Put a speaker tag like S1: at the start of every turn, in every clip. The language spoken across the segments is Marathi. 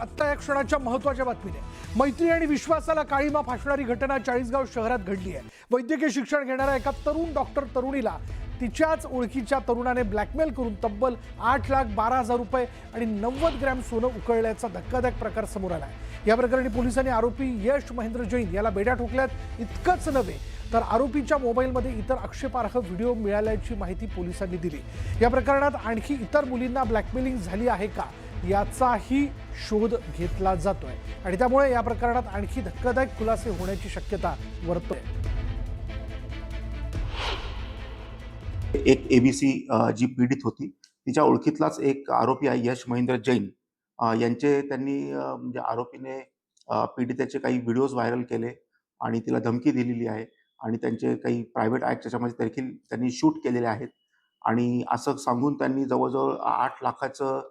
S1: आत्ता या क्षणाच्या महत्त्वाच्या बातमीने मैत्री आणि विश्वासाला काळीमा फासणारी घटना चाळीसगाव शहरात घडली आहे। वैद्यकीय शिक्षण घेणाऱ्या एका तरुण डॉक्टर तरुणीला तिच्याच ओळखीच्या तरुणाने ब्लॅकमेल करून तब्बल 8,12,000 रुपये आणि 90 ग्रॅम सोनं उकळल्याचा धक्कादायक प्रकार समोर आला आहे। या प्रकरणी पोलिसांनी आरोपी यश महेंद्र जैन याला बेड्या ठोकल्यात। इतकंच नव्हे तर आरोपीच्या मोबाईलमध्ये इतर आक्षेपार्ह व्हिडिओ मिळाल्याची माहिती पोलिसांनी दिली। या प्रकरणात आणखी इतर मुलींना ब्लॅकमेलिंग झाली आहे का याचाही शोध घेतला जातोय आणि त्यामुळे या प्रकरणात आणखी धक्कादायक खुलासे होण्याची शक्यता वर्तते।
S2: एक एबीसी जी पीडित होती तिच्या ओळखीतलाच एक आरोपी आहे यश महेंद्र जैन यांचे त्यांनी म्हणजे आरोपीने पीडितेचे काही व्हिडिओज व्हायरल केले आणि तिला धमकी दिलेली आहे आणि त्यांचे काही प्रायव्हेट ॲक्ट त्याच्यामध्ये देखील त्यांनी शूट केलेले आहेत आणि असं सांगून त्यांनी जवळजवळ 8 लाखाचं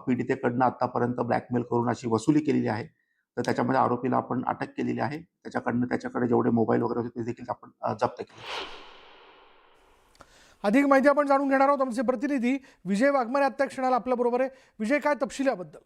S2: पीडितेकडनं आतापर्यंत ब्लॅकमेल करून अशी वसुली केलेली आहे। तर त्याच्यामध्ये आरोपीला आपण अटक केलेली आहे। त्याच्याकडे जेवढे मोबाईल वगैरे होते ते देखील आपण जप्त केले।
S1: अधिक माहिती आपण जाणून घेणार आहोत। आमचे प्रतिनिधी विजय वाघमारे आत्ता क्षणाला आपल्या बरोबर आहे। विजय, काय तपशील याबद्दल?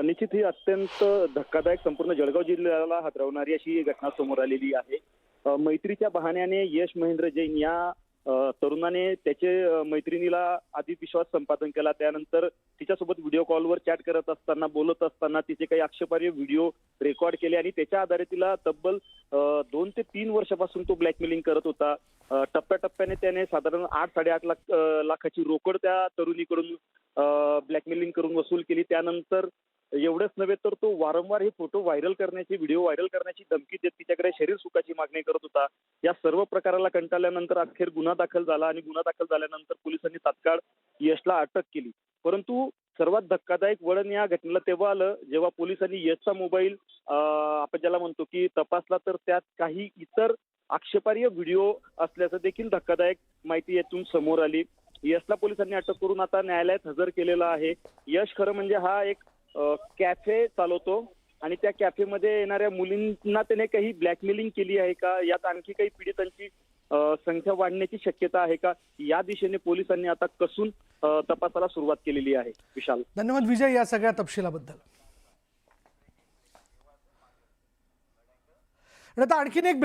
S3: निश्चित ही अत्यंत धक्कादायक संपूर्ण जळगाव जिल्ह्याला हादरवणारी अशी घटना समोर आलेली आहे। मैत्रीच्या बहाण्याने यश महेंद्र जैन या तरुणाने त्याचे मैत्रिणीला आधी विश्वास संपादन केला। त्यानंतर तिच्यासोबत व्हिडिओ कॉलवर चॅट करत असताना बोलत असताना तिचे काही आक्षेपार्ह व्हिडिओ रेकॉर्ड केले आणि त्याच्या आधारे तिला तब्बल 2 ते 3 वर्षापासून तो ब्लॅकमेलिंग करत होता। टप्प्याटप्प्याने त्याने साधारण 8-8.5 लाखाची रोकड त्या तरुणीकडून ब्लॅकमेलिंग करून वसूल केली। त्यानंतर एवढंच नव्हे तर तो वारंवार हे फोटो व्हायरल करण्याची व्हिडिओ व्हायरल करण्याची धमकी देत तिच्याकडे शरीर सुखाची मागणी करत होता। या सर्व प्रकाराला कंटाळल्यानंतर अखेर गुन्हा दाखल झाला आणि गुन्हा दाखल झाल्यानंतर पोलिसांनी तात्काळ यशला अटक केली। परंतु सर्वात धक्कादायक वळण या घटनेला तेव्हा आलं जेव्हा पोलिसांनी यशचा मोबाईल आपण ज्याला म्हणतो की तपासला तर त्यात काही इतर आक्षेपार्ह व्हिडिओ असल्याचं देखील धक्कादायक माहिती यातून समोर आली। यशला पोलिसांनी अटक करून आता न्यायालयात हजर केलेला आहे। यश खरं म्हणजे हा एक कॅफे चालवतो आणि त्या कॅफेमध्ये येणाऱ्या मुलींना त्याने काही ब्लॅकमेलिंग केली आहे का, यात आणखी काही पीडितांची संख्या वाढण्याची शक्यता आहे का, या दिशेने पोलिसांनी आता कसून तपासाला सुरुवात केलेली आहे। विशाल,
S1: धन्यवाद विजय या सगळ्या तपशिलाबद्दल। आता आणखीन एक